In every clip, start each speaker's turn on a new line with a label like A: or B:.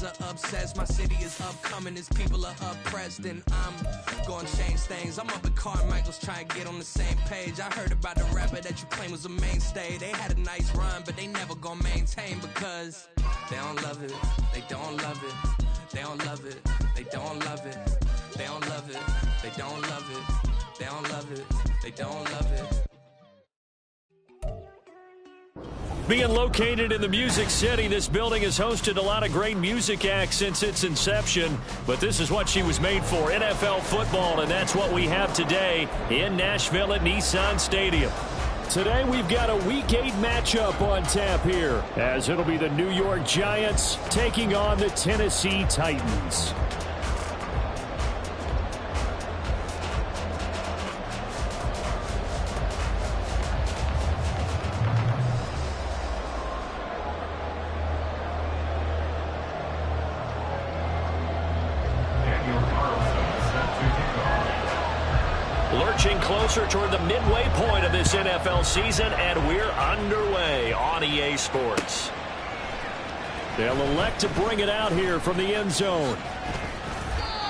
A: cause of upsets. My city is upcoming as people are oppressed, and I'm gonna change things. I'm up at Carmichael's trying to get on the same page. I heard about the rapper that you claim was a mainstay. They had a nice run, but they never gonna maintain because they don't love it, they don't love it, they don't love it, they don't love it, they don't love it, they don't love it, they don't love it, they don't love it.
B: Being located in the Music City, this building has hosted a lot of great music acts since its inception. But this is what she was made for, NFL football, and that's what we have today in Nashville at Nissan Stadium. Today we've got a Week 8 matchup on tap here, as it'll be the New York Giants taking on the Tennessee Titans. Lurching closer toward the midway point of this NFL season, and we're underway on EA Sports. They'll elect to bring it out here from the end zone.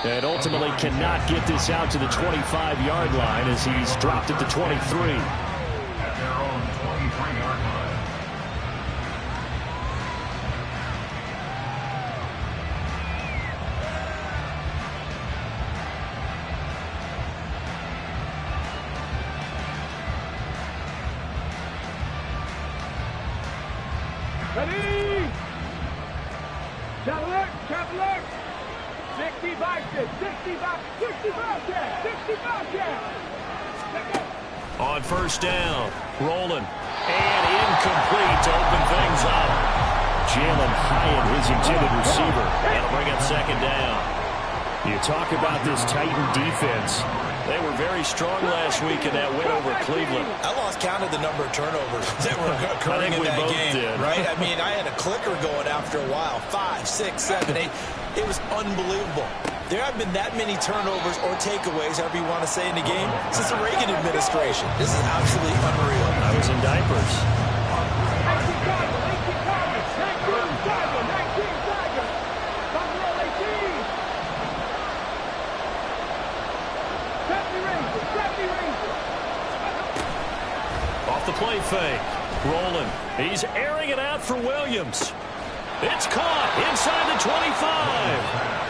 B: And ultimately cannot get this out to the 25-yard line as he's dropped at the 23.
C: At their own 23-yard line.
D: Ready? Chapel alert! 65
B: On first down, rolling, and incomplete to open things up. Jalen Hyatt, his intended receiver, and bring up second down. You talk about this Titan defense. They were very strong last week in that win over Cleveland.
E: I lost count of the number of turnovers that were occurring in that game, right? I mean, I had a clicker going after a while. 5, 6, 7, 8. It was unbelievable. There have been that many turnovers or takeaways, however you want to say, in the game since the Reagan administration. This is absolutely unreal.
B: I was in diapers. Off the play fake. Rolling. He's airing it out for Williams. It's caught inside the 25.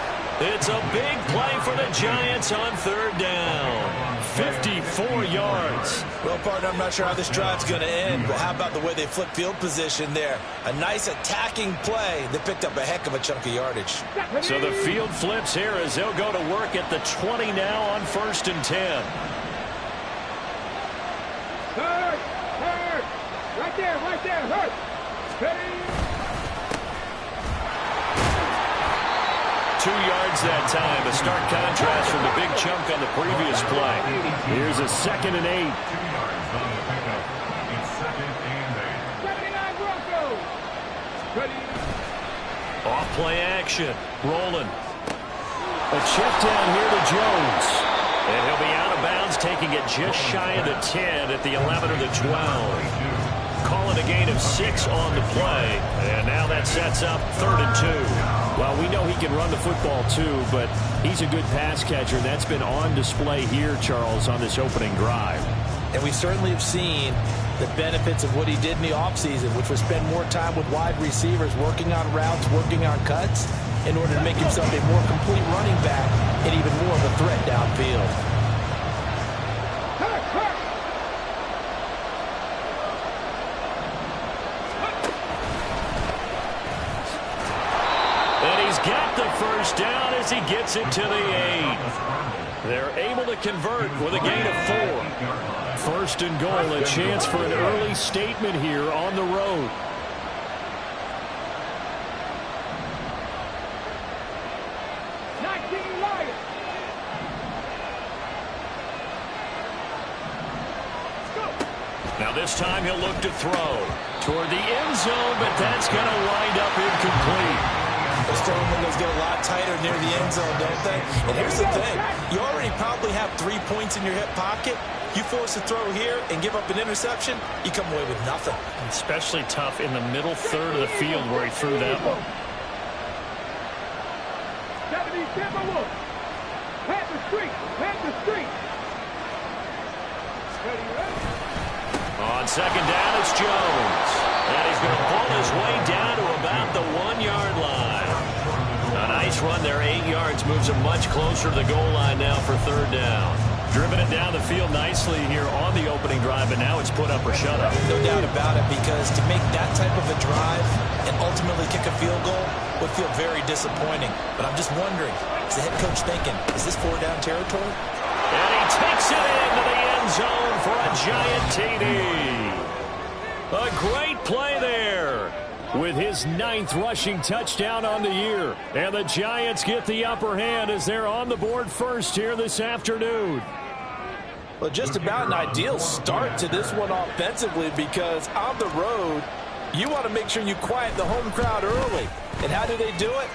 B: It's a big play for the Giants on third down. 54 yards.
E: Well, partner, I'm not sure how this drive's going to end, but how about the way they flip field position there? A nice attacking play that picked up a heck of a chunk of yardage.
B: So the field flips here as they'll go to work at the 20 now on first and 10.
D: Hurt! Right there, hurt! Ready?
B: 2 yards that time. A stark contrast from the big chunk on the previous play. Here's a 2nd and 8.
C: 2 yards on the pickup. It's 2nd and 8.
D: 79 Broncos! Ready?
B: Off play action. Rolling. A check down here to Jones. And he'll be out of bounds, taking it just shy of the 10 at the 11 or the 12. Calling a gain of 6 on the play. And now that sets up 3rd and 2. Well, we know he can run the football too, but he's a good pass catcher. That's been on display here, Charles, on this opening drive.
E: And we certainly have seen the benefits of what he did in the offseason, which was spend more time with wide receivers, working on routes, working on cuts, in order to make himself a more complete running back and even more of a threat downfield.
B: Got the first down as he gets it to the 8. They're able to convert with a gain of 4. First and goal, a chance for an early statement here on the road. Now this time he'll look to throw toward the end zone, but that's going to wind up incomplete.
E: Those throwing windows get a lot tighter near the end zone, don't they? And here's the thing. You already probably have 3 points in your hip pocket. You force a throw here and give up an interception, you come away with nothing.
B: Especially tough in the middle third of the field where he threw that one.
D: Ready, Timberwolf. Pat the street. Pat the street. Ready, ready.
B: On second down, it's Jones. And he's going to pull his way down to about the 1-yard line. A nice run there, 8 yards, moves him much closer to the goal line now for third down. Driven it down the field nicely here on the opening drive, and now it's put up or shut up.
E: No doubt about it, because to make that type of a drive and ultimately kick a field goal would feel very disappointing. But I'm just wondering, is the head coach thinking, is this 4-down territory?
B: And he takes it into the end zone for a giant TD. A great play there with his 9th rushing touchdown on the year. And the Giants get the upper hand as they're on the board first here this afternoon.
E: Well, just about an ideal start to this one offensively, because on the road, you want to make sure you quiet the home crowd early. And how do they do it?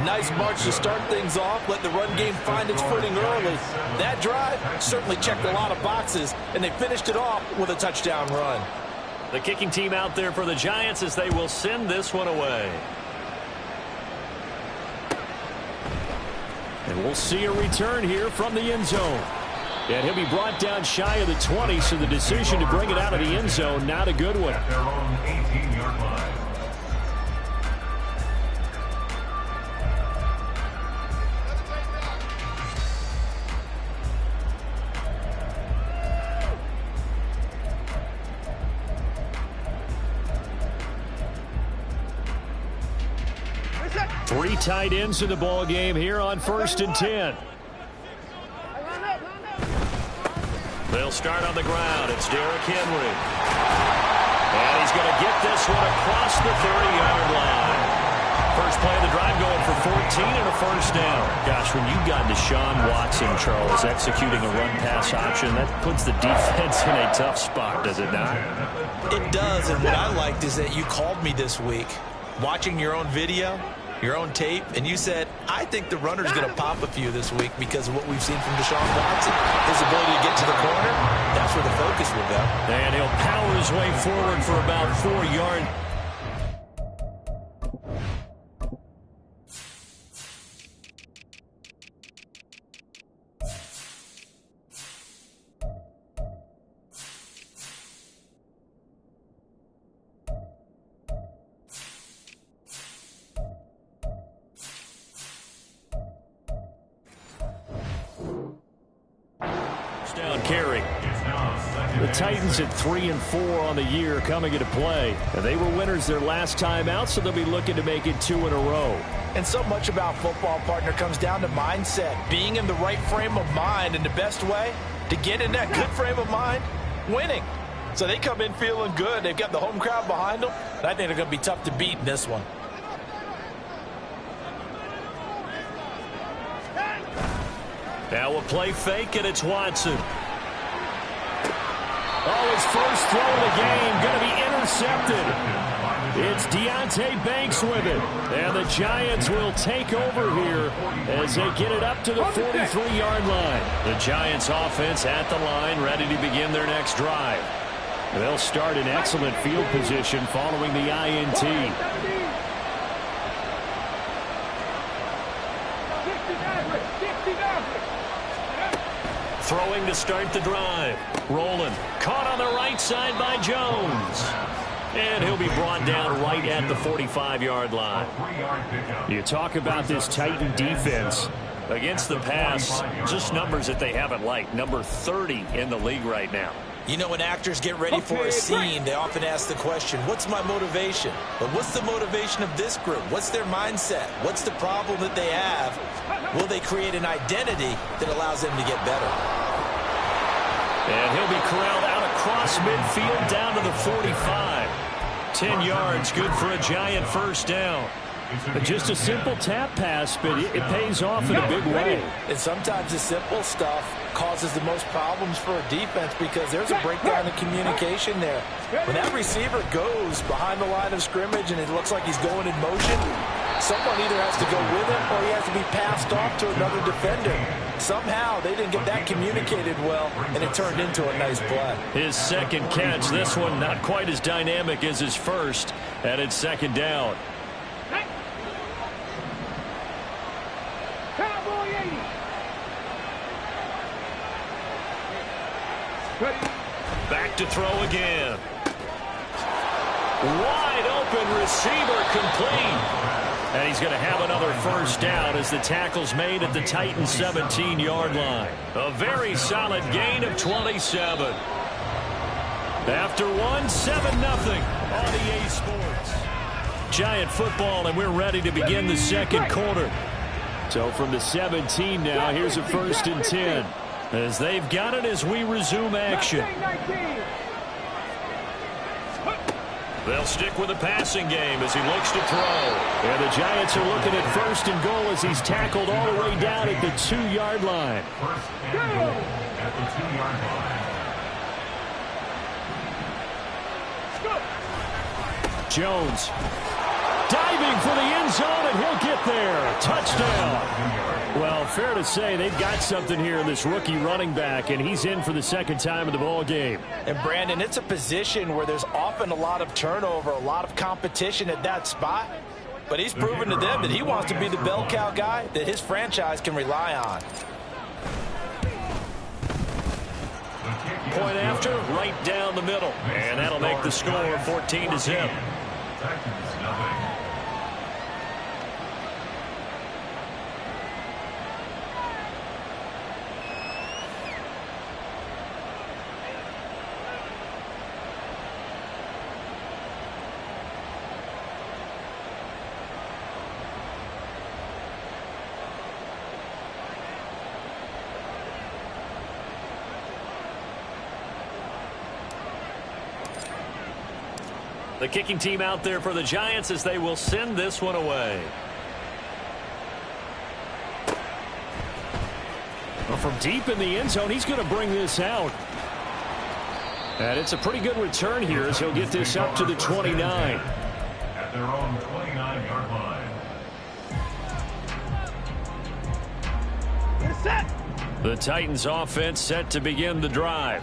E: Nice march to start things off, let the run game find its footing early. That drive certainly checked a lot of boxes, and they finished it off with a touchdown run.
B: The kicking team out there for the Giants as they will send this one away. And we'll see a return here from the end zone. And he'll be brought down shy of the 20, so the decision to bring it out of the end zone, not a good one.
C: At their own 18-yard line.
B: Three tight ends in the ball game here on 1st and 10. They'll start on the ground. It's Derrick Henry. And he's going to get this one across the 30-yard line. First play of the drive going for 14 and a first down. Gosh, when you've got Deshaun Watson, Charles, executing a run-pass option, that puts the defense in a tough spot, does it not?
E: It does, and what I liked is that you called me this week, watching your own video, your own tape, and you said, I think the runner's going to pop a few this week because of what we've seen from Deshaun Watson. His ability to get to the corner, that's where the focus will go.
B: And he'll power his way forward for about 4 yards. Down carry. The Titans at 3-4 on the year coming into play. And they were winners their last time out, so they'll be looking to make it 2 in a row.
E: And so much about football, partner, comes down to mindset. Being in the right frame of mind, and the best way to get in that good frame of mind, winning. So they come in feeling good. They've got the home crowd behind them. And I think they're going to be tough to beat in this one.
B: Now a play fake, and it's Watson. Oh, his first throw of the game going to be intercepted. It's Deonte Banks with it. And the Giants will take over here as they get it up to the 43-yard line. The Giants offense at the line, ready to begin their next drive. They'll start in excellent field position following the INT. Throwing to start the drive. Rolling. Caught on the right side by Jones. And he'll be brought down right at the 45-yard line. You talk about this Titan defense. Against the pass, just numbers that they haven't liked. Number 30 in the league right now.
E: You know, when actors get ready for a scene, they often ask the question, what's my motivation? But what's the motivation of this group? What's their mindset? What's the problem that they have? Will they create an identity that allows them to get better?
B: And he'll be corralled out across midfield down to the 45. 10 yards, good for a Giant first down. Just a simple tap pass, but it pays off in a big way.
E: And sometimes the simple stuff causes the most problems for a defense because there's a breakdown in communication there. When that receiver goes behind the line of scrimmage and it looks like he's going in motion, someone either has to go with him or he has to be passed off to another defender. Somehow they didn't get that communicated well, and it turned into a nice play.
B: His second catch, this one not quite as dynamic as his first, and it's second down. Back to throw again. Wide open receiver, complete. And he's going to have another first down as the tackle's made at the Titans' 17-yard line. A very solid gain of 27. After one, 7-0 on EA Sports. Giant football, and we're ready to begin the second quarter. So from the 17 now, here's a 1st and 10. As they've got it as we resume action. They'll stick with the passing game as he looks to throw. And the Giants are looking at 1st and goal as he's tackled all the way down at the 2-yard line.
C: 1st and goal at the 2-yard line.
B: Jones diving for the end zone, and he'll get there. Touchdown. Well, fair to say they've got something here in this rookie running back, and he's in for the second time in the ball game.
E: And, Brandon, it's a position where there's often a lot of turnover, a lot of competition at that spot. But he's proven to them that he wants to be the bell cow guy that his franchise can rely on.
B: Point after, right down the middle. And that'll make the score 14-0.
C: Titans, nothing.
B: The kicking team out there for the Giants as they will send this one away. Well, from deep in the end zone, he's going to bring this out. And it's a pretty good return here as he'll get this up to the 29.
C: At their own 29-yard line.
B: The Titans offense set to begin the drive.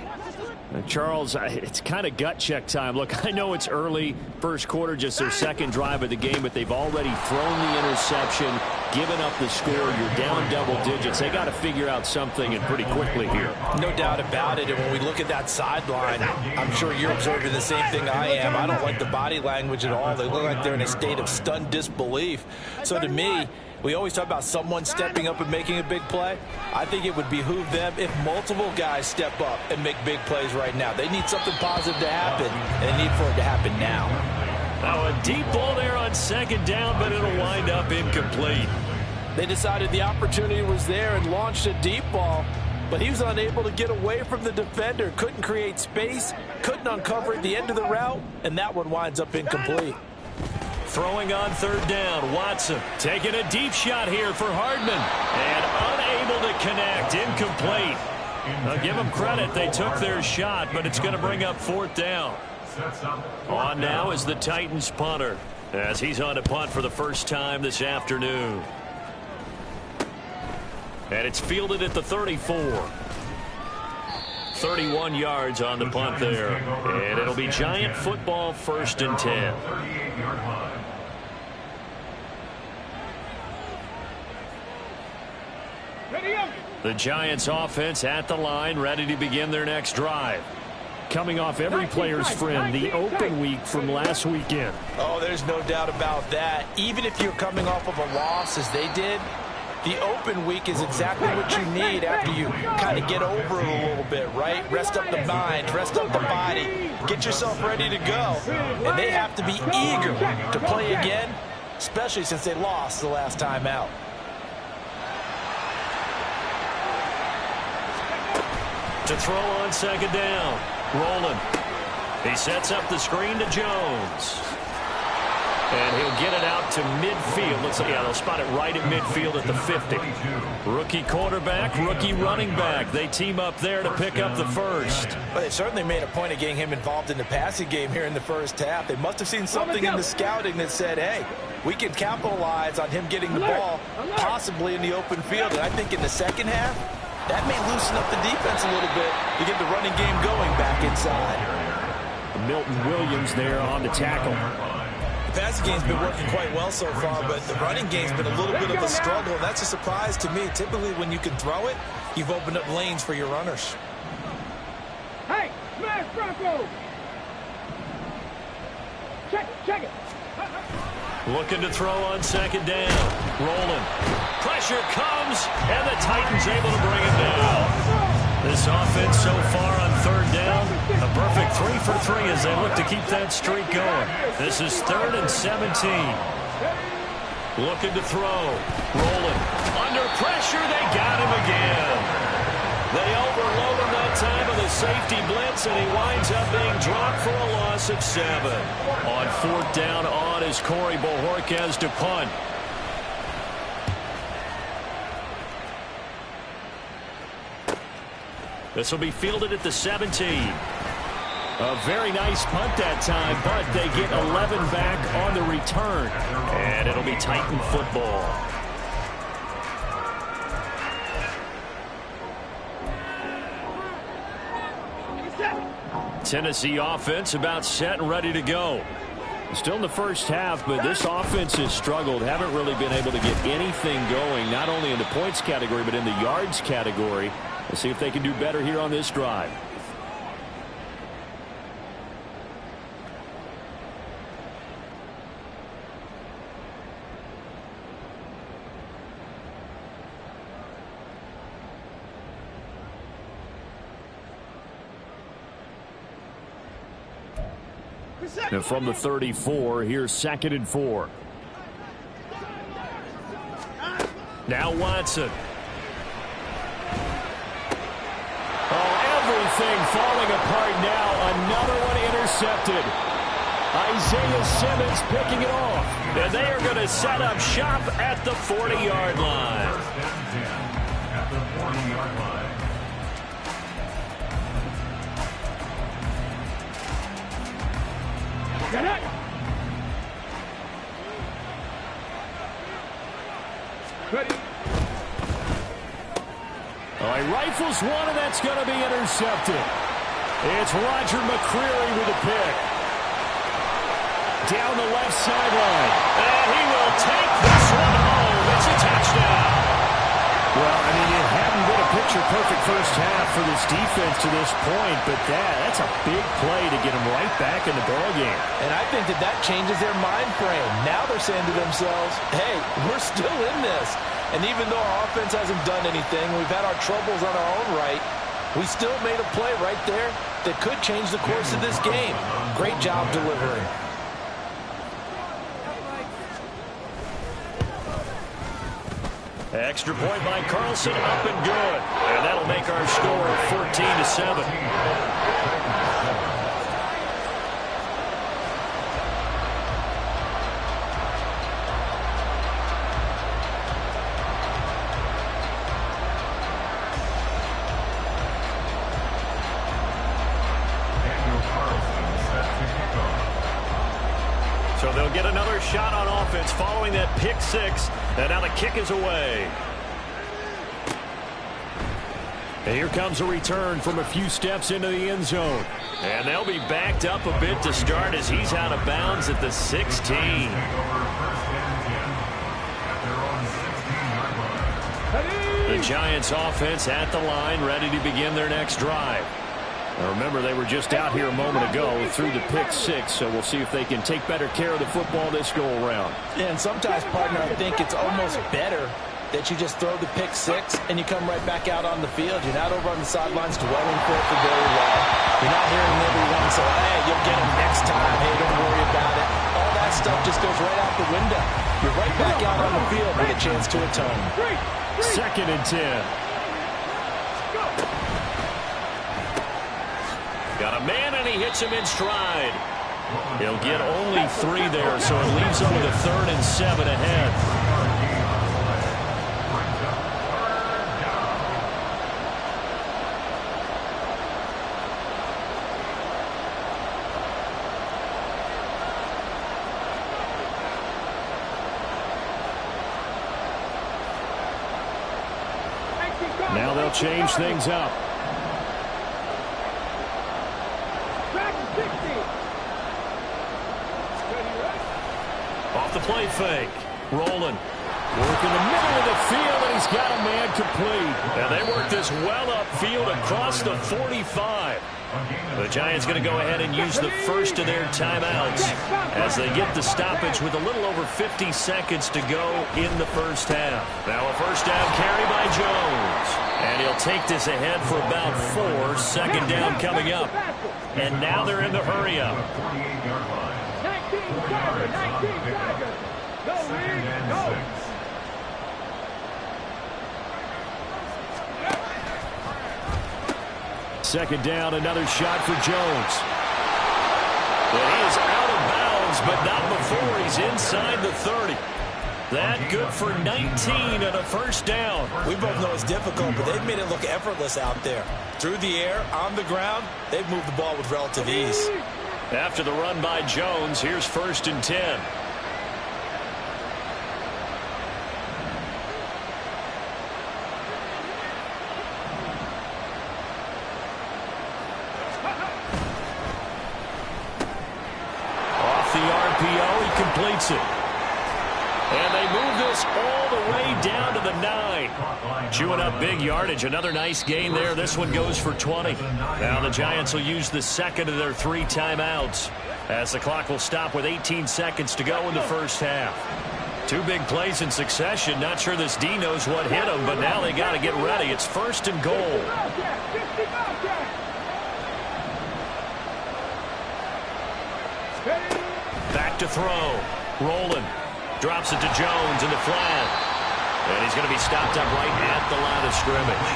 B: Charles, it's kind of gut check time. Look, I know it's early, first quarter, just their second drive of the game, but they've already thrown the interception, given up the score. You're down double digits. They got to figure out something, and pretty quickly here.
E: No doubt about it. And when we look at that sideline, I'm sure you're observing the same thing I am. I don't like the body language at all. They look like they're in a state of stunned disbelief. So to me, we always talk about someone stepping up and making a big play. I think it would behoove them if multiple guys step up and make big plays right now. They need something positive to happen, and they need for it to happen now.
B: Now a deep ball there on second down, but it'll wind up incomplete.
E: They decided the opportunity was there and launched a deep ball, but he was unable to get away from the defender, couldn't create space, couldn't uncover at the end of the route, and that one winds up incomplete.
B: Throwing on third down, Watson taking a deep shot here for Hardman, and unable to connect, incomplete. I'll give them credit, they took their shot, but it's going to bring up fourth down. On now is the Titans punter, as he's on to punt for the first time this afternoon. And it's fielded at the 34. 31 yards on the punt there. And it'll be Giant football, 1st and 10. The Giants offense at the line, ready to begin their next drive. Coming off every player's friend, the open week from last weekend.
E: Oh, there's no doubt about that. Even if you're coming off of a loss as they did, the open week is exactly what you need after you kind of get over it a little bit, right? Rest up the mind, rest up the body, get yourself ready to go. And they have to be eager to play again, especially since they lost the last time out.
B: To throw on second down, Roland. He sets up the screen to Jones. And he'll get it out to midfield. Looks like, yeah, they'll spot it right at midfield at the 50. Rookie quarterback, rookie running back. They team up there to pick up the first.
E: Well, they certainly made a point of getting him involved in the passing game here in the first half. They must have seen something in the scouting that said, hey, we can capitalize on him getting the ball, possibly in the open field. And I think in the second half, that may loosen up the defense a little bit to get the running game going back inside.
B: Milton Williams there on the tackle.
E: passing game's been working quite well so far, but the running game's been a little bit of a struggle, and that's a surprise to me. Typically, when you can throw it, you've opened up lanes for your runners.
D: Hey, smash Bronco! Check it.
B: Looking to throw on second down. Rolling. Pressure comes, and the Titans able to bring it down. This offense so far on third down, a perfect 3 for 3 as they look to keep that streak going. This is 3rd and 17. Looking to throw. Rolling. Under pressure, they got him again. They overload him that time with a safety blitz, and he winds up being dropped for a loss of 7. On 4th down on is Corey Bojorquez to punt. This will be fielded at the 17. A very nice punt that time, but they get 11 back on the return. And it'll be Titan football. Tennessee offense about set and ready to go. Still in the first half, but this offense has struggled. Haven't really been able to get anything going, not only in the points category, but in the yards category. Let's see if they can do better here on this drive. And from the 34, here's 2nd and 4. Now Watson. Oh, everything falling apart now. Another one intercepted. Isaiah Simmons picking it off. And they are going to set up shop at the 40-yard line.
C: At the 40-yard line.
D: Get it! Ready.
B: All right, rifles one, and that's going to be intercepted. It's Roger McCreary with a pick. Down the left sideline. And he will take this one home. It's a touchdown. Well, I mean, it hadn't been a picture-perfect first half for this defense to this point, but that's a big play to get them right back in the ballgame.
E: And I think that changes their mind frame. Now they're saying to themselves, hey, we're still in this. And even though our offense hasn't done anything, we've had our troubles on our own right, we still made a play right there that could change the course of this game. Great job delivering.
B: Extra point by Carlson, up and good. And that'll make our score 14-7. So they'll get another shot on offense following that pick six. And now the kick is away. And here comes a return from a few steps into the end zone. And they'll be backed up a bit to start as he's out of bounds at the 16. The Giants offense at the line, ready to begin their next drive. Now remember, they were just out here a moment ago through the pick six, so we'll see if they can take better care of the football this go-around.
E: And sometimes, partner, I think it's almost better that you just throw the pick six and you come right back out on the field. You're not over on the sidelines dwelling for it for very long. You're not hearing everyone say, hey, you'll get him next time. Hey, don't worry about it. All that stuff just goes right out the window. You're right back out on the field with a chance to atone.
B: 2nd and 10. Got a man, and he hits him in stride. He'll get only 3 there, so it leaves him with a 3rd and 7 ahead. Now they'll change things up. the play fake. Rolling. Work in the middle of the field, and he's got a man complete. And they work this well upfield across the 45. The Giants going to go ahead and use the first of their timeouts as they get the stoppage with a little over 50 seconds to go in the first half. Now a first down carry by Jones. And he'll take this ahead for about 4. Second down coming up. And now they're in the hurry-up.
D: 19 seconds. Go, Reed, go.
B: Second down, another shot for Jones. And he is out of bounds, but not before he's inside the 30. That good for 19 and a first down.
E: We both know it's difficult, but they've made it look effortless out there. Through the air, on the ground, they've moved the ball with relative ease.
B: After the run by Jones, here's 1st and 10. Completes it. And they move this all the way down to the 9. Chewing up big yardage. Another nice gain there. This one goes for 20. Now the Giants will use the second of their 3 timeouts as the clock will stop with 18 seconds to go in the first half. 2 big plays in succession. Not sure this D knows what hit him, but now they got to get ready. It's 1st and goal. Back to throw. Rolling. Drops it to Jones in the flat. And he's going to be stopped up right at the line of scrimmage.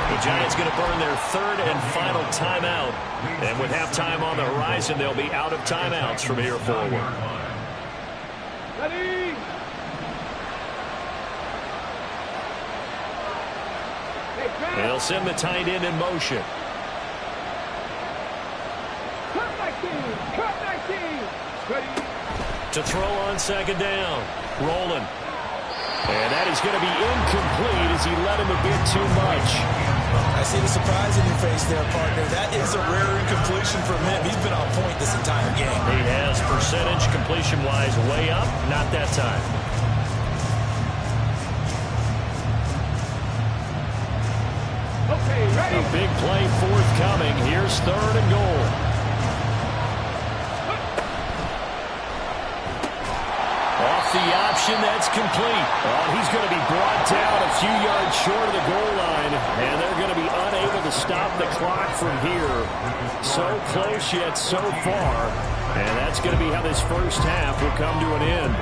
B: The Giants going to burn their 3rd and final timeout. And with halftime on the horizon, they'll be out of timeouts from here forward.
D: Ready.
B: They'll send the tight end in motion.
D: Cut 19. Ready.
B: To throw on second down. Rolling. And that is going to be incomplete as he let him a bit too much.
E: I see the surprise in your face there, partner. That is a rare incompletion from him. He's been on point this entire game.
B: He has percentage completion-wise way up. Not that time.
D: Okay, ready.
B: A big play forthcoming. Here's 3rd and goal. The option, that's complete. Oh, he's going to be brought down a few yards short of the goal line, and they're going to be unable to stop the clock from here. So close yet so far, and that's going to be how this first half will come to an end.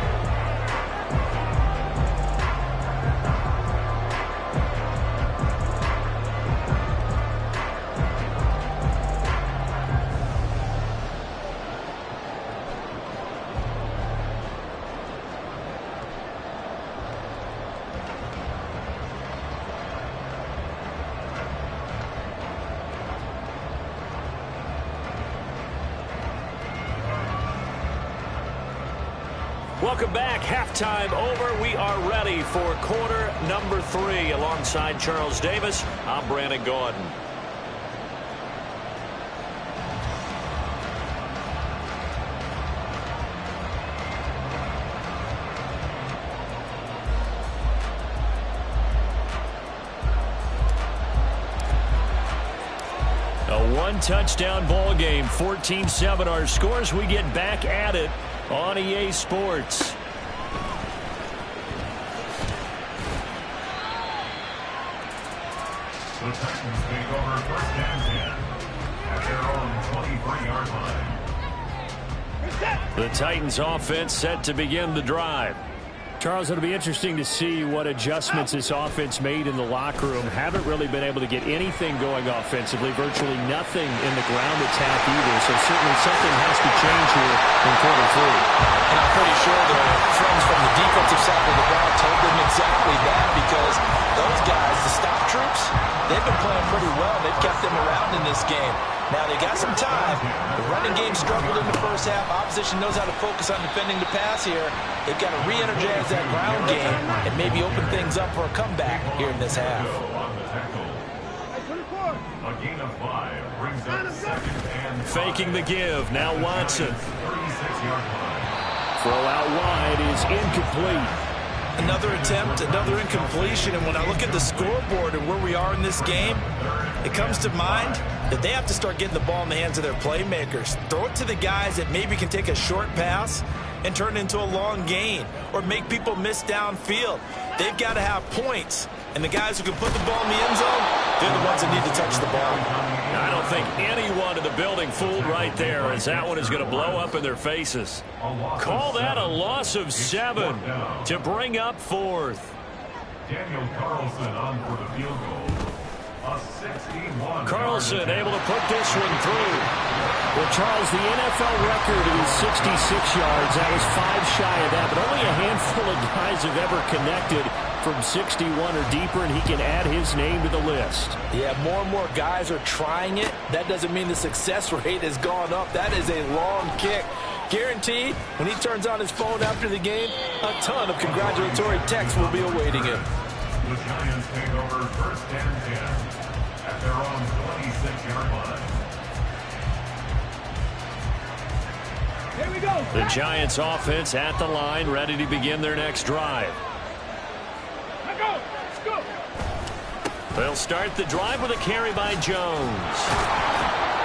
B: Welcome back. Halftime over. We are ready for quarter number 3. Alongside Charles Davis, I'm Brandon Gordon. A one-touchdown ball game, 14-7 our scores. We get back at it on EA Sports.
C: The Titans take over 1st and 10 at their own 23-yard line.
B: The Titans offense set to begin the drive. Charles, it'll be interesting to see what adjustments this offense made in the locker room. Haven't really been able to get anything going offensively, virtually nothing in the ground attack either. So certainly something has to change here in quarter 3.
E: And I'm pretty sure their friends from the defensive side of the ball told them exactly that, because those guys, the stop troops, they've been playing pretty well. They've kept them around in this game. Now they got some time. The running game struggled in the first half. Opposition knows how to focus on defending the pass here. They've got to re-energize that ground game and maybe open things up for a comeback here in this half.
C: A gain of 5 brings up 2nd and 5.
B: Faking the give. Now Watson.
C: 36-yard line.
B: Throw out wide is incomplete.
E: Another attempt, another incompletion, and when I look at the scoreboard and where we are in this game, it comes to mind that they have to start getting the ball in the hands of their playmakers. Throw it to the guys that maybe can take a short pass and turn it into a long gain or make people miss downfield. They've got to have points, and the guys who can put the ball in the end zone, they're the ones that need to touch the ball.
B: I don't think anyone in the building fooled right there, as that one is going to blow up in their faces. Call that a loss of 7 to bring up 4th.
C: Daniel Carlson on for the field goal. A 61.
B: Carlson able to put this one through. Well, Charles, the NFL record is 66 yards. That was 5 shy of that, but only a handful of guys have ever connected from 61 or deeper, and he can add his name to the list.
E: Yeah, more and more guys are trying it. That doesn't mean the success rate has gone up. That is a long kick. Guaranteed, when he turns on his phone after the game, a ton of congratulatory texts will be awaiting him.
C: The Giants take over 1st and 10 at their own 26-yard line.
D: Here we go.
B: The Giants offense at the line, ready to begin their next drive.
D: Let's go. Let's go.
B: They'll start the drive with a carry by Jones.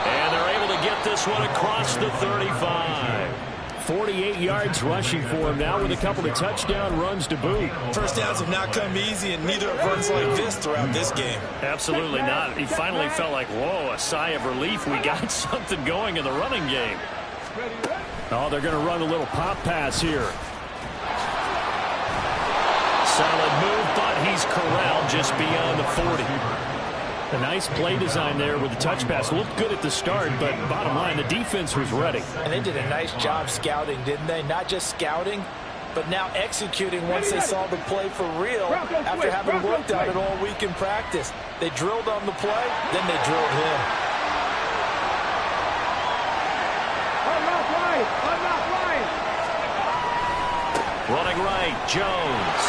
B: And they're able to get this one across the 35. 48 yards rushing for him now with a couple of touchdown runs to boot.
E: First downs have not come easy, and neither have runs like this throughout this game.
B: Absolutely not. He finally felt like, whoa, a sigh of relief. We got something going in the running game. Oh, they're going to run a little pop pass here. Solid move, but he's corralled just beyond the 40. A nice play design there with the touch pass. Looked good at the start, but bottom line, the defense was ready.
E: And they did a nice job scouting, didn't they? Not just scouting, but now executing once they saw the play for real after having worked on it all week in practice. They drilled on the play, then they drilled him.
B: Running right, Jones.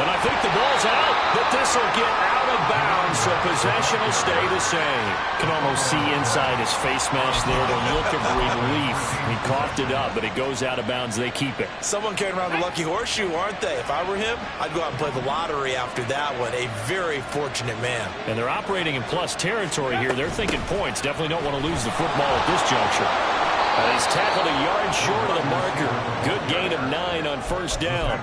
B: And I think the ball's out, but this will get out of bounds, so possession will stay the same. You can almost see inside his face mask there the look of relief. He coughed it up, but it goes out of bounds. They keep it.
E: Someone carrying around the lucky horseshoe, aren't they? If I were him, I'd go out and play the lottery after that one. A very fortunate man.
B: And they're operating in plus territory here. They're thinking points. Definitely don't want to lose the football at this juncture. He's tackled a yard short of the marker. Good gain of 9 on first down.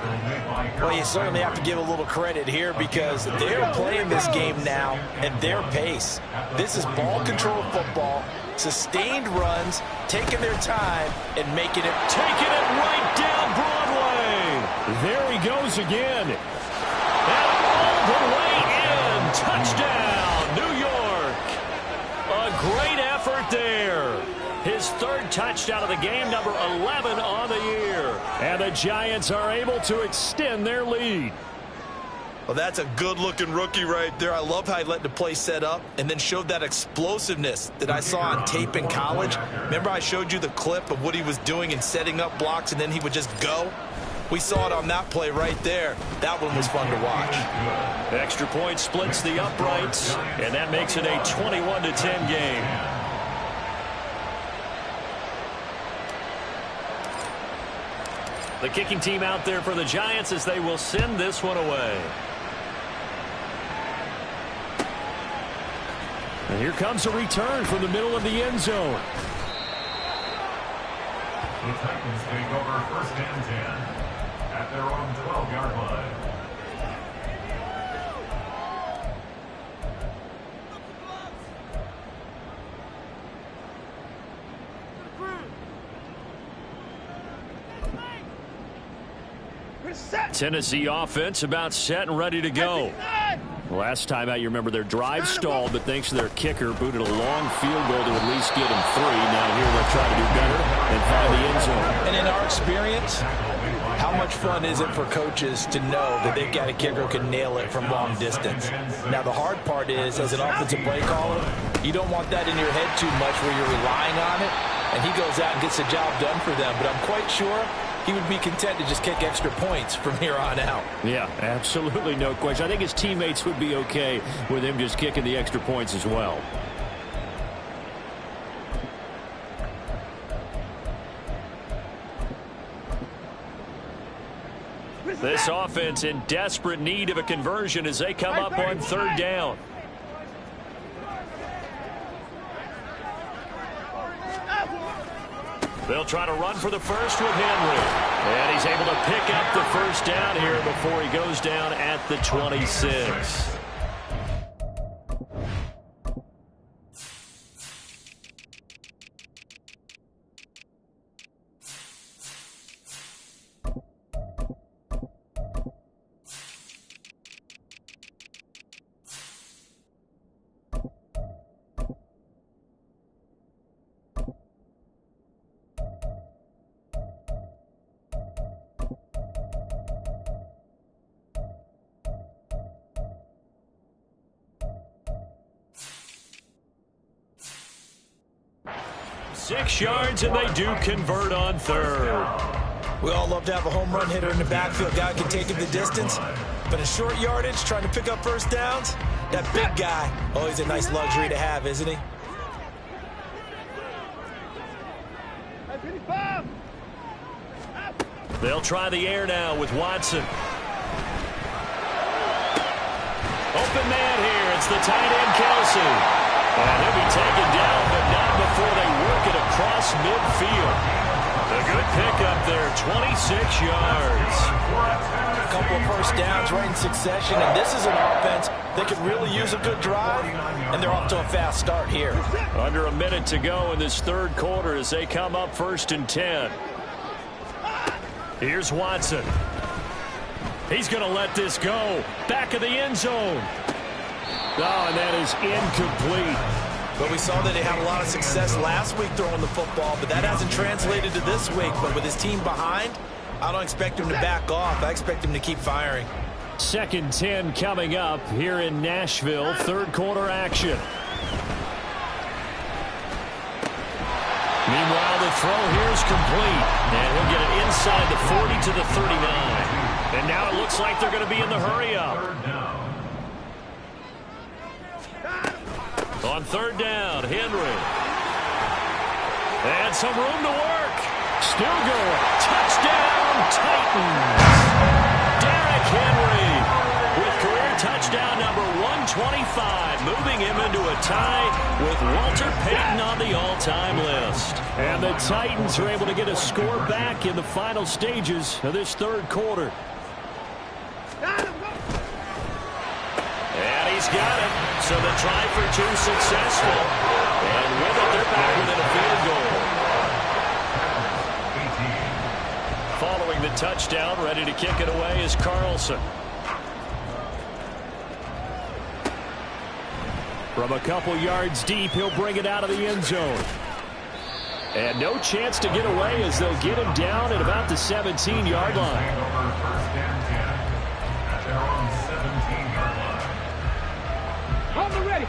E: Well, you certainly have to give a little credit here because they're playing this game now at their pace. This is ball control football, sustained runs, taking their time, and making it.
B: Taking it right down Broadway. There he goes again. And all the way in. Touchdown, New York. A great effort there. His 3rd touchdown of the game, number 11 on the year. And the Giants are able to extend their lead.
E: Well, that's a good-looking rookie right there. I love how he let the play set up and then showed that explosiveness that I saw on tape in college. Remember I showed you the clip of what he was doing and setting up blocks, and then he would just go? We saw it on that play right there. That one was fun to watch.
B: Extra point splits the uprights, and that makes it a 21-10 game. The kicking team out there for the Giants as they will send this one away. And here comes a return from the middle of the end zone.
C: The Titans take over 1st and 10 at their own 12-yard line.
B: Tennessee offense about set and ready to go. Last time out, you remember their drive stalled, but thanks to their kicker, booted a long field goal to at least get him 3. Now here they'll try to do better and find the end zone.
E: And in our experience, how much fun is it for coaches to know that they've got a kicker who can nail it from long distance? Now, the hard part is, as an offensive play caller, you don't want that in your head too much where you're relying on it, and he goes out and gets the job done for them. But I'm quite sure he would be content to just kick extra points from here on out.
B: Yeah, absolutely no question. I think his teammates would be okay with him just kicking the extra points as well. This offense in desperate need of a conversion as they come up on third down. They'll try to run for the first with Henry. And he's able to pick up the first down here before he goes down at the 26. Six yards, and they do convert on third.
E: We all love to have a home run hitter in the backfield. Guy can take it the distance. But in short yardage, trying to pick up first downs, that big guy, always a nice luxury to have, isn't he?
B: They'll try the air now with Watson. Open man here. It's the tight end, Kelsey. And he'll be taken down, but not before they work it across midfield. A good pickup there, 26 yards.
E: A couple of first downs right in succession, and this is an offense that could really use a good drive, and they're off to a fast start here.
B: Under a minute to go in this third quarter as they come up 1st and 10. Here's Watson. He's going to let this go. Back of the end zone. Oh, and that is incomplete.
E: But we saw that they had a lot of success last week throwing the football, but that hasn't translated to this week. But with his team behind, I don't expect him to back off. I expect him to keep firing.
B: 2nd and 10 coming up here in Nashville. Third quarter action. Meanwhile, the throw here is complete. And he'll get it inside the 40 to the 39. And now it looks like they're going to be in the hurry-up. On third down, Henry. And some room to work. Still going. Touchdown, Titans. Derrick Henry with career touchdown number 125, moving him into a tie with Walter Payton on the all-time list. And the Titans are able to get a score back in the final stages of this third quarter. And he's got it. So the try for two successful. And with it, they're back within a field goal. Following the touchdown, ready to kick it away is Carlson. From a couple yards deep, he'll bring it out of the end zone. And no chance to get away as they'll get him down at about the 17-yard line.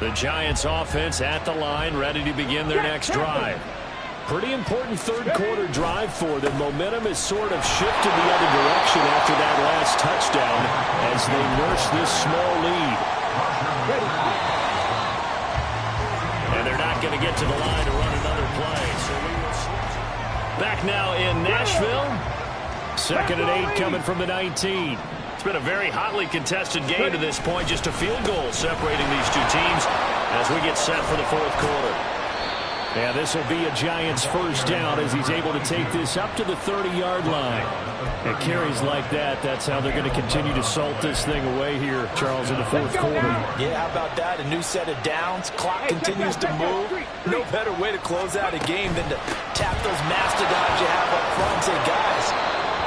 B: The Giants offense at the line, ready to begin their next drive. Pretty important third quarter drive for them. Momentum has sort of shifted the other direction after that last touchdown as they nurse this small lead. And they're not going to get to the line to run another play. So we will switch. Back now in Nashville. 2nd and 8 coming from the 19. It's been a very hotly contested game to this point. Just a field goal separating these two teams as we get set for the fourth quarter. Yeah, this will be a Giants first down as he's able to take this up to the 30-yard line. And carries like that, that's how they're going to continue to salt this thing away here, Charles, in the fourth quarter.
E: Yeah, how about that? A new set of downs. Clock continues to move. No better way to close out a game than to tap those mastodons you have up front and say, guys,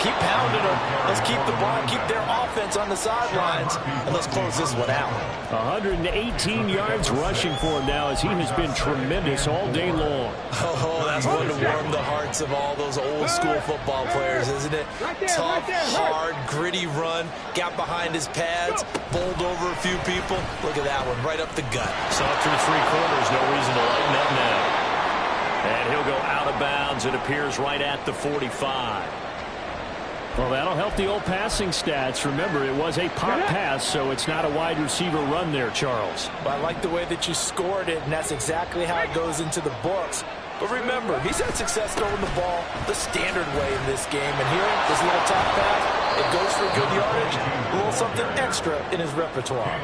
E: keep pounding them. Let's keep the ball, keep their offense on the sidelines, and let's close this one out.
B: 118 yards rushing for him now as he has been tremendous all day long.
E: Oh, that's one to warm the hearts of all those old-school football players, isn't it? Tough, hard, gritty run, got behind his pads, bowled over a few people. Look at that one, right up the gut.
B: Saw it through three quarters, no reason to lighten up now. And he'll go out of bounds. It appears right at the 45. Well, that'll help the old passing stats. Remember, it was a pop pass, so it's not a wide receiver run there, Charles.
E: Well, I like the way that you scored it, and that's exactly how it goes into the books. But remember, he's had success throwing the ball the standard way in this game. And here, this little top pass, It goes for good yardage, a little something extra in his repertoire.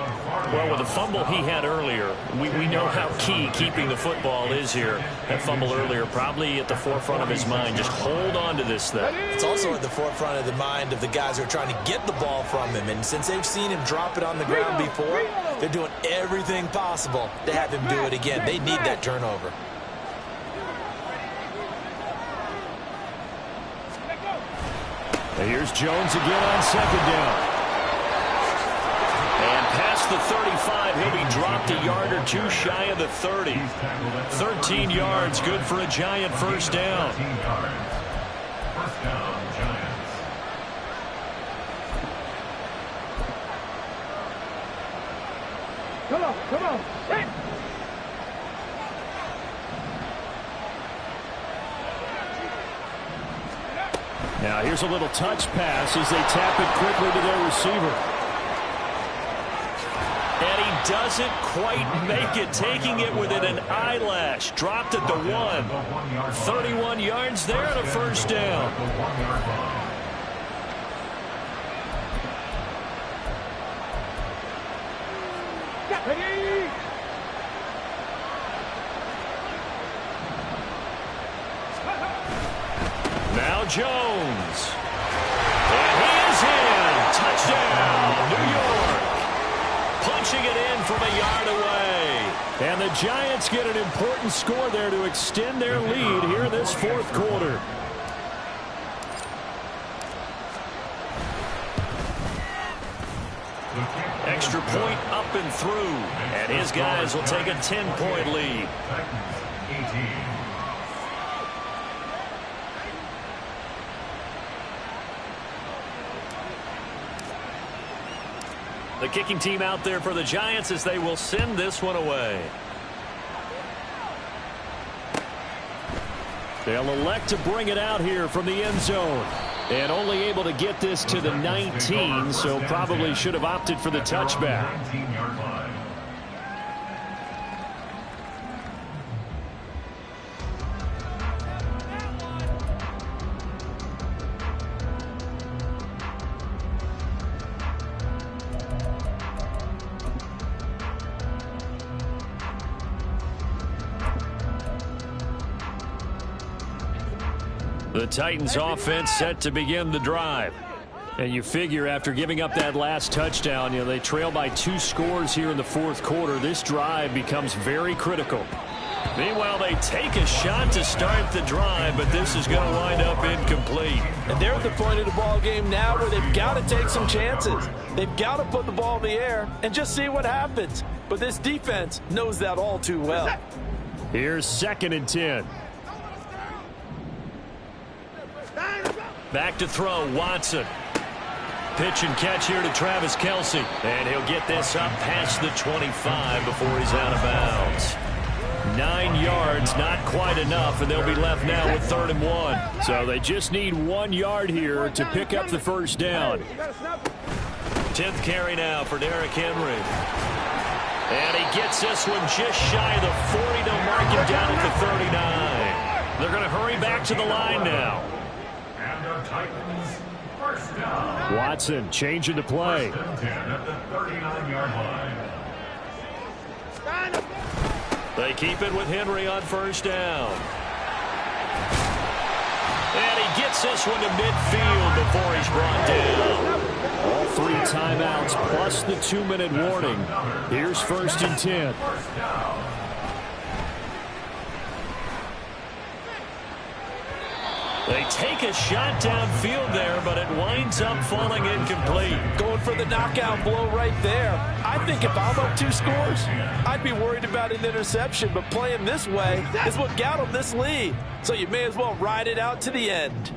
B: Well, with the fumble he had earlier, we know how key keeping the football is here. That fumble earlier probably at the forefront of his mind. Just hold on to this thing.
E: It's also at the forefront of the mind of the guys who are trying to get the ball from him. And since they've seen him drop it on the ground before, they're doing everything possible to have him do it again. They need that turnover.
B: And here's Jones again on second down. And past the 35, he'll be dropped a yard or two shy of the 30. 13 yards, good for a Giant first down.
C: First down, Giants.
D: Come on. Hit.
B: Now here's a little touch pass as they tap it quickly to their receiver. And he doesn't quite make it, taking it within an eyelash. Dropped at the 1. 31 yards there and a first down. Now Jones. And he is in. Touchdown, New York. Punching it in from a yard away. And the Giants get an important score there to extend their lead here in this fourth quarter. Extra point up and through. And his guys will take a 10-point lead. The kicking team out there for the Giants as they will send this one away. They'll elect to bring it out here from the end zone. And only able to get this to the 19, so probably should have opted for the touchback.
C: 19-yard line.
B: The Titans offense set to begin the drive. And you figure after giving up that last touchdown, they trail by 2 scores here in the fourth quarter. This drive becomes very critical. Meanwhile, they take a shot to start the drive, but this is going to wind up incomplete.
E: And they're at the point of the ball game now where they've got to take some chances. They've got to put the ball in the air and just see what happens. But this defense knows that all too well.
B: Here's 2nd and 10. Back to throw, Watson. Pitch and catch here to Travis Kelce. And he'll get this up past the 25 before he's out of bounds. 9 yards, not quite enough, and they'll be left now with 3rd and 1. So they just need 1 yard here to pick up the first down. 10th carry now for Derrick Henry. And he gets this one just shy of the 40. They'll mark him down at the 39. They're going to hurry back to the line now.
C: And the Titans, first down.
B: Watson changing the play.
C: 1st and 10 at the 39-yard line.
B: They keep it with Henry on first down. And he gets this one to midfield before he's brought down. All 3 timeouts plus the 2-minute warning. Here's 1st and 10.
C: First down.
B: They take a shot downfield there, but it winds up falling incomplete.
E: Going for the knockout blow right there. I think if I'm up 2 scores, I'd be worried about an interception, but playing this way is what got them this lead. So you may as well ride it out to the end.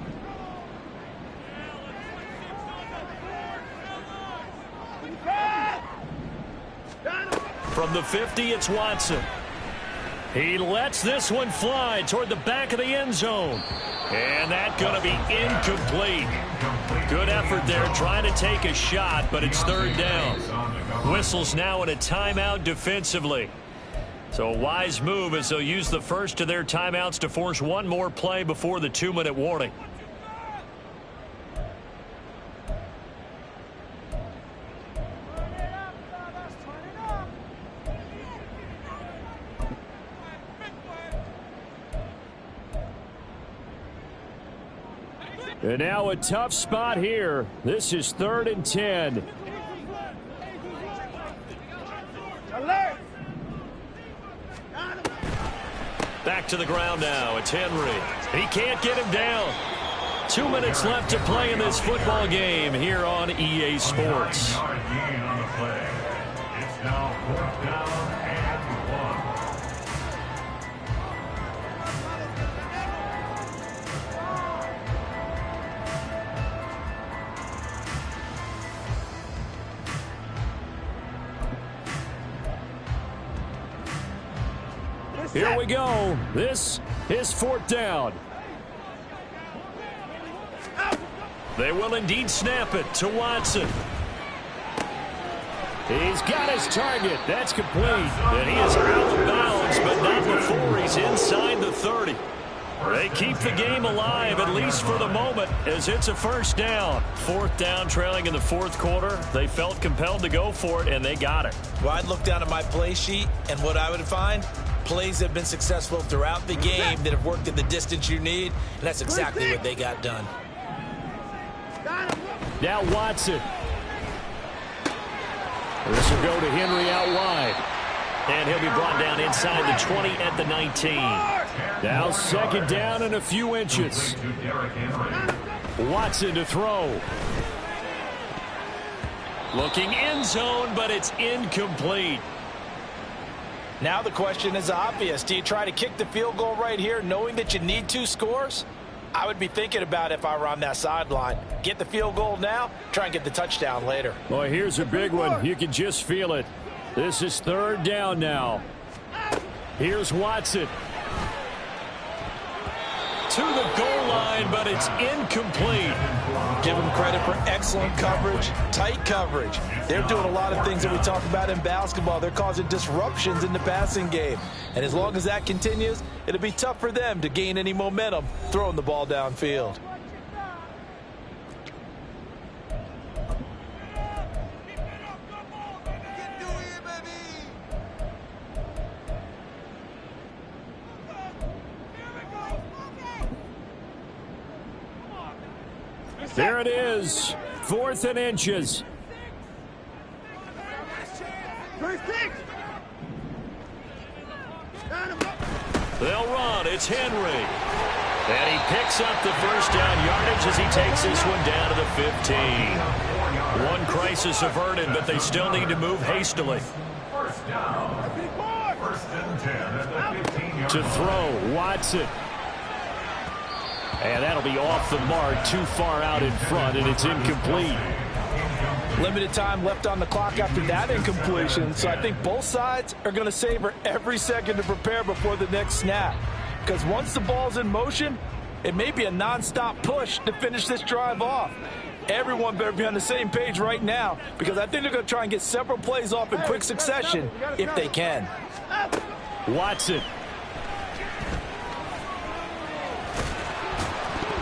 B: From the 50, it's Watson. He lets this one fly toward the back of the end zone. And that's going to be incomplete. Good effort there trying to take a shot, but it's 3rd down. Whistles now in a timeout defensively. So a wise move as they'll use the first of their timeouts to force 1 more play before the 2-minute warning. And now a tough spot here. This is 3rd and 10.
D: Alert!
B: Back to the ground now. It's Henry. He can't get him down. 2 minutes left to play in this football game here on EA Sports.
C: It's now 4th down and 1.
B: Here we go. This is 4th down. They will indeed snap it to Watson. He's got his target. That's complete. And he is out of bounds, but not before he's inside the 30. They keep the game alive, at least for the moment, as it's a 1st down. 4th down, trailing in the 4th quarter. They felt compelled to go for it, and they got it.
E: Well, I'd look down at my play sheet, and what I would find, plays have been successful throughout the game that have worked at the distance you need, and that's exactly what they got done.
B: Now Watson. This will go to Henry out wide. And he'll be brought down inside the 20 at the 19. Now 2nd down and a few inches. Watson to throw. Looking end zone, but it's incomplete.
E: Now the question is obvious. Do you try to kick the field goal right here knowing that you need 2 scores? I would be thinking about it if I were on that sideline. Get the field goal now, try and get the touchdown later.
B: Well, here's a big one. You can just feel it. This is 3rd down now. Here's Watson. To the goal line, but it's incomplete.
E: Give them credit for excellent coverage, tight coverage. They're doing a lot of things that we talk about in basketball. They're causing disruptions in the passing game. And as long as that continues, it'll be tough for them to gain any momentum throwing the ball downfield.
B: There it is. 4th and inches. They'll run. It's Henry. And he picks up the 1st down yardage as he takes this one down to the 15. One crisis averted, but they still need to move hastily.
C: 1st down. 1st and 10 at the 15-yard
B: To throw, Watson. And that'll be off the mark, too far out in front, and it's incomplete.
E: Limited time left on the clock after that incompletion, so I think both sides are going to savor every second to prepare before the next snap. Because once the ball's in motion, it may be a nonstop push to finish this drive off. Everyone better be on the same page right now, because I think they're going to try and get several plays off in quick succession if they can.
B: Watson.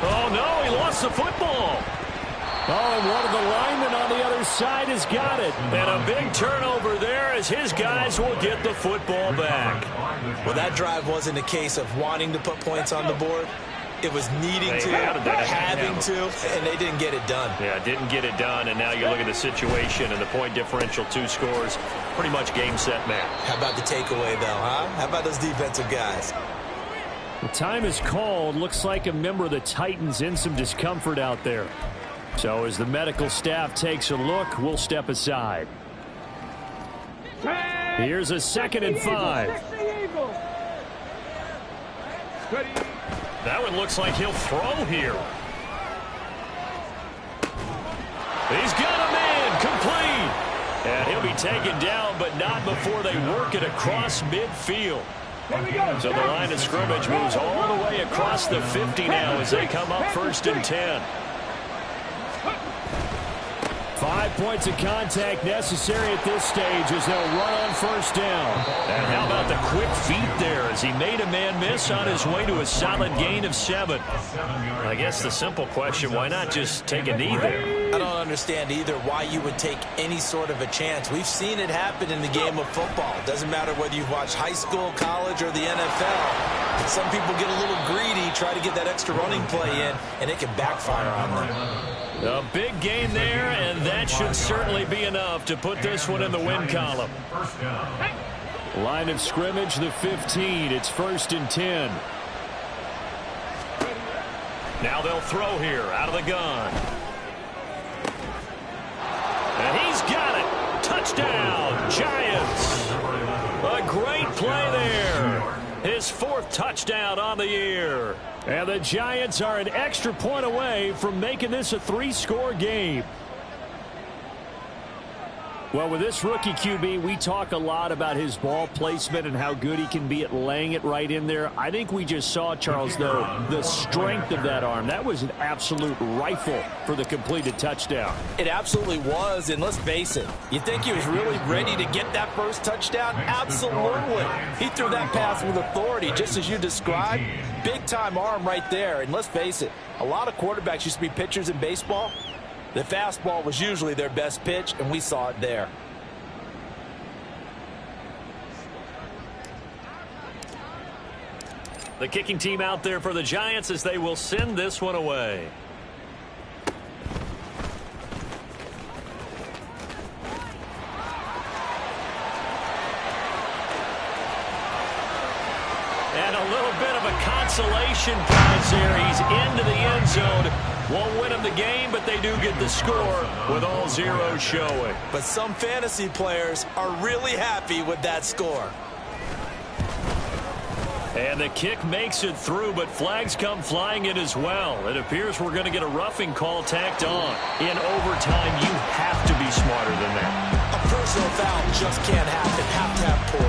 B: Oh, no, he lost the football. Oh, and one of the linemen on the other side has got it. And a big turnover there as his guys will get the football back.
E: Well, that drive wasn't a case of wanting to put points on the board. It was needing to, having to, and they didn't get it done.
B: Yeah, didn't get it done, and now you look at the situation and the point differential, 2 scores, pretty much game, set, match.
E: How about the takeaway, though, huh? How about those defensive guys?
B: The time is called. Looks like a member of the Titans in some discomfort out there. So as the medical staff takes a look, we'll step aside. Here's a 2nd and 5. That one looks like he'll throw here. He's got a man complete. And he'll be taken down, but not before they work it across midfield. So the line of scrimmage moves all the way across the 50 now as they come up 1st and 10. 5 points of contact necessary at this stage as they'll run on 1st down. And how about the quick feet there as he made a man miss on his way to a solid gain of 7. I guess the simple question, why not just take a knee there?
E: I don't understand either why you would take any sort of a chance. We've seen it happen in the game of football. Doesn't matter whether you've watched high school, college, or the NFL. Some people get a little greedy, try to get that extra running play in, and it can backfire on them.
B: A big gain there, and that should certainly be enough to put this one in the win column. Line of scrimmage, the 15. It's 1st and 10. Now they'll throw here out of the gun. And he's got it. Touchdown, Giants. A great play there. His 4th touchdown on the year. And the Giants are an extra point away from making this a 3-score game. Well, with this rookie QB, we talk a lot about his ball placement and how good he can be at laying it right in there. I think we just saw, Charles, though, the strength of that arm. That was an absolute rifle for the completed touchdown.
E: It absolutely was, and let's face it, you think he was really ready to get that first touchdown? Absolutely. He threw that pass with authority, just as you described. Big-time arm right there, and let's face it, a lot of quarterbacks used to be pitchers in baseball. The fastball was usually their best pitch, and we saw it there.
B: The kicking team out there for the Giants as they will send this one away. And a little bit of a consolation prize there. He's into the end zone. Won't win them the game, but they do get the score with all zeros showing.
E: But some fantasy players are really happy with that score.
B: And the kick makes it through, but flags come flying in as well. It appears we're going to get a roughing call tacked on. In overtime, you have to be smarter than that.
E: A personal foul just can't happen. Have to have poise.